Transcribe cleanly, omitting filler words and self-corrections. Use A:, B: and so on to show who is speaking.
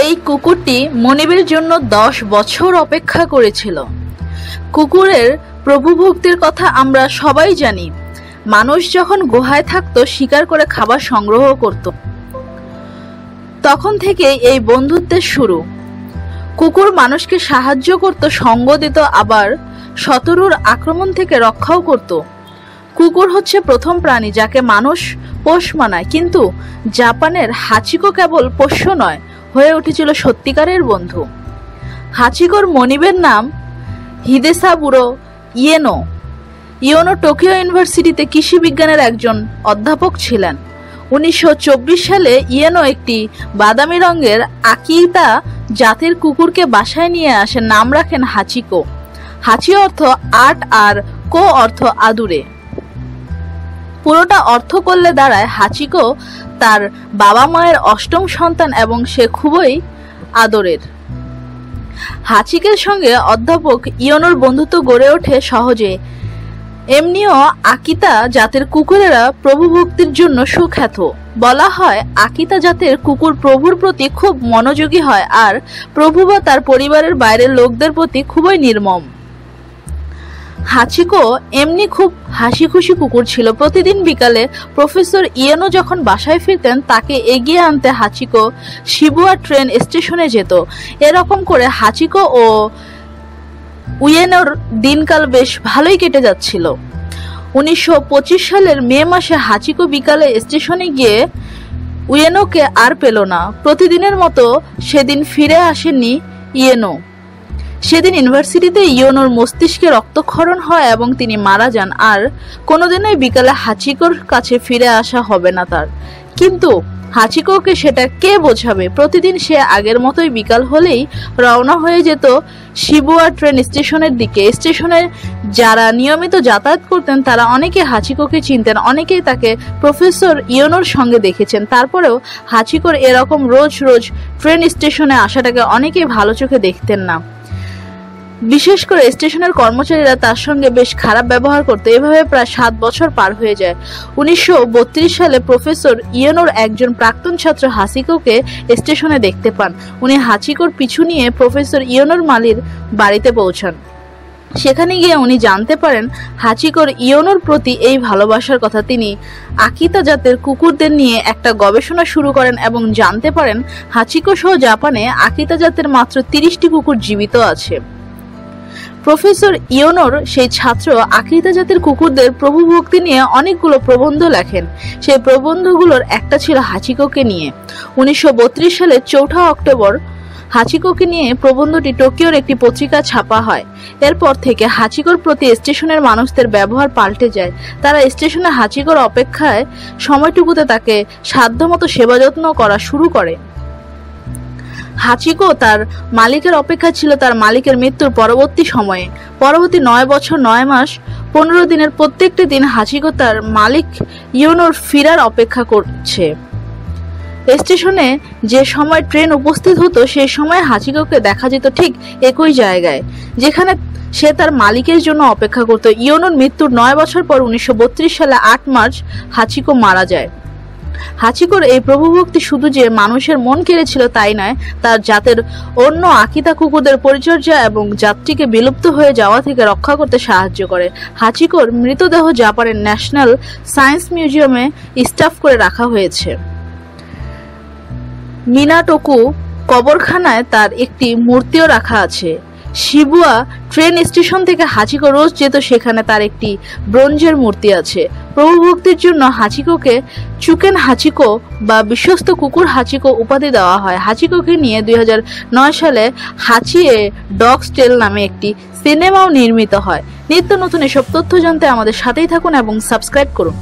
A: এই কুকুরটি মনিবের জন্য 10 বছর অপেক্ষা করেছিল। কুকুরের প্রভুভক্তির কথা আমরা সবাই জানি। মানুষ যখন গুহায় থাকতো, শিকার করে খাবার সংগ্রহ করত, তখন থেকে এই বন্ধুত্বের শুরু। কুকুর মানুষকে সাহায্য করত, সঙ্গ দিত, আবার শত্রুর আক্রমণ থেকে রক্ষাও করত। কুকুর হচ্ছে প্রথম প্রাণী যাকে মানুষ পোষ মানায়, কিন্তু জাপানের হাচিকো কেবল পোষ্য নয়, হয়ে উঠেছিল সত্যিকারের বন্ধু। হাচিকোর মনিবের নাম হিদেসাবুরো ইয়েনো। ইয়েনো টোকিও ইউনিভার্সিটিতে কৃষি বিজ্ঞানের একজন অধ্যাপক ছিলেন। 1924 সালে ইয়েনো একটি বাদামি রঙের আকিতা জাতের কুকুরকে বাসায় নিয়ে আসেন। নাম রাখেন হাচিকো। হাচি অর্থ আট আর কো অর্থ আদুরে। পুরোটা অর্থ করলে দাঁড়ায় হাচিকো তার বাবা মায়ের অষ্টম সন্তান এবং সে খুবই আদরের। হাচিকের সঙ্গে অধ্যাপক ইয়েনোর বন্ধুত্ব গড়ে ওঠে সহজে। এমনিও আকিতা জাতের কুকুরেরা প্রভুভক্তির জন্য সুখ্যাত। বলা হয় আকিতা জাতের কুকুর প্রভুর প্রতি খুব মনোযোগী হয়, আর প্রভু বা তার পরিবারের বাইরের লোকদের প্রতি খুবই নির্মম। হাচিকো এমনি খুব হাসি খুশি কুকুর ছিল। প্রতিদিন বিকালে প্রফেসর ইয়েনো যখন বাসায় ফিরতেন, তাকে এগিয়ে আনতে হাচিকো শিবুয়া ট্রেন স্টেশনে যেত। এরকম করে হাচিকো ও উয়েনোর দিনকাল বেশ ভালোই কেটে যাচ্ছিল। 1925 সালের মে মাসে হাচিকো বিকালে স্টেশনে গিয়ে উয়েনোকে আর পেল না। প্রতিদিনের মতো সেদিন ফিরে আসেননি ইয়েনো। সেদিন ইউনিভার্সিটিতে ইয়েনোর মস্তিষ্কে রক্তক্ষরণ হয় এবং তিনি মারা যান। আর কোনোদিনই বিকালে হাচিকোর কাছে ফিরে আসা হবে না তার। কিন্তু হাচিকোকে সেটা কে বোঝাবে? প্রতিদিন সে আগের মতোই বিকাল হলেই রওনা হয়ে যেত শিবুয়া ট্রেন স্টেশনের দিকে। স্টেশনে যারা নিয়মিত যাতায়াত করতেন তারা অনেকে হাচিকোকে চিনতেন, অনেকেই তাকে প্রফেসর ইয়েনোর সঙ্গে দেখেছেন। তারপরেও হাচিকোর এরকম রোজ রোজ ট্রেন স্টেশনে আসাটাকে অনেকেই ভালো চোখে দেখতেন না। বিশেষ করে স্টেশনের কর্মচারীরা তার সঙ্গে বেশ খারাপ ব্যবহার করত। এভাবে প্রায় 7 বছর পার হয়ে যায়। 1932 সালে প্রফেসর ইয়েনোর একজন প্রাক্তন ছাত্র হাচিকোকে স্টেশনে দেখতে পান। উনি হাচিকোর পিছু নিয়ে প্রফেসর ইয়েনোর মালির বাড়িতে পৌঁছান। সেখানে গিয়ে উনি জানতে পারেন হাচিকোর ইয়েনোর প্রতি এই ভালোবাসার কথা। তিনি আকিতা জাতের কুকুরদের নিয়ে একটা গবেষণা শুরু করেন এবং জানতে পারেন হাচিকো সহ জাপানে আকিতা জাতের মাত্র 30টি কুকুর জীবিত আছে। প্রফেসর ইয়েনোর সেই ছাত্র আকিতা জাতের কুকুরদের প্রভুভক্তি নিয়ে অনেকগুলো প্রবন্ধ লেখেন। সেই প্রবন্ধগুলোর একটা ছিল হাচিকোকে নিয়ে। 1932 সালের 4 অক্টোবর হাচিকোকে নিয়ে প্রবন্ধটি টোকিওর একটি পত্রিকা ছাপা হয়। এরপর থেকে হাচিকোর প্রতি স্টেশনের মানুষদের ব্যবহার পাল্টে যায়। তারা স্টেশনে হাচিকোর অপেক্ষায় সময়টুকুতে তাকে সাধ্যমতো সেবা যত্ন করা শুরু করে। হাচিকো তার মালিকের অপেক্ষা ছিল তার মালিকের মৃত্যুর পরবর্তী সময়ে। পরবর্তী 9 বছর 9 মাস 15 দিনের প্রত্যেকটি দিন হাচিকো তার মালিক ইয়েনোর ফিরার অপেক্ষা করছে। স্টেশনে যে সময় ট্রেন উপস্থিত হতো সেই সময় হাচিকোকে দেখা যেত ঠিক একই জায়গায় যেখানে সে তার মালিকের জন্য অপেক্ষা করত। ইয়েনোর মৃত্যুর 9 বছর পর 1932 সালে 8 মার্চ হাচিকো মারা যায়। হাচিকোর এই প্রভুভক্তি শুধু যে মানুষের মন কেড়েছিল তাই নয়, তার জাতের অন্য আকিতা কুকুরদের পরিচর্যা এবং জাতটিকে বিলুপ্ত হয়ে যাওয়া থেকে রক্ষা করতে সাহায্য করে। হাচিকোর মৃতদেহ জাপানের ন্যাশনাল সায়েন্স মিউজিয়ামে স্টাফ করে রাখা হয়েছে। মিনাটোকু কবরখানায় তার একটি মূর্তিও রাখা আছে। শিবুয়া ট্রেন স্টেশন থেকে হাচিকো রোজ যেত, সেখানে তার একটি ব্রোঞ্জের মূর্তি আছে। প্রভুভক্তির জন্য হাচিকোকে চুকেন হাচিকো বা বিশ্বস্ত কুকুর হাচিকো উপাধি দেওয়া হয়। হাচিকোকে নিয়ে 2009 সালে হাচি এ ডগস টেল নামে একটি সিনেমাও নির্মিত হয়। নিত্য নতুন এসব তথ্য জানতে আমাদের সাথেই থাকুন এবং সাবস্ক্রাইব করুন।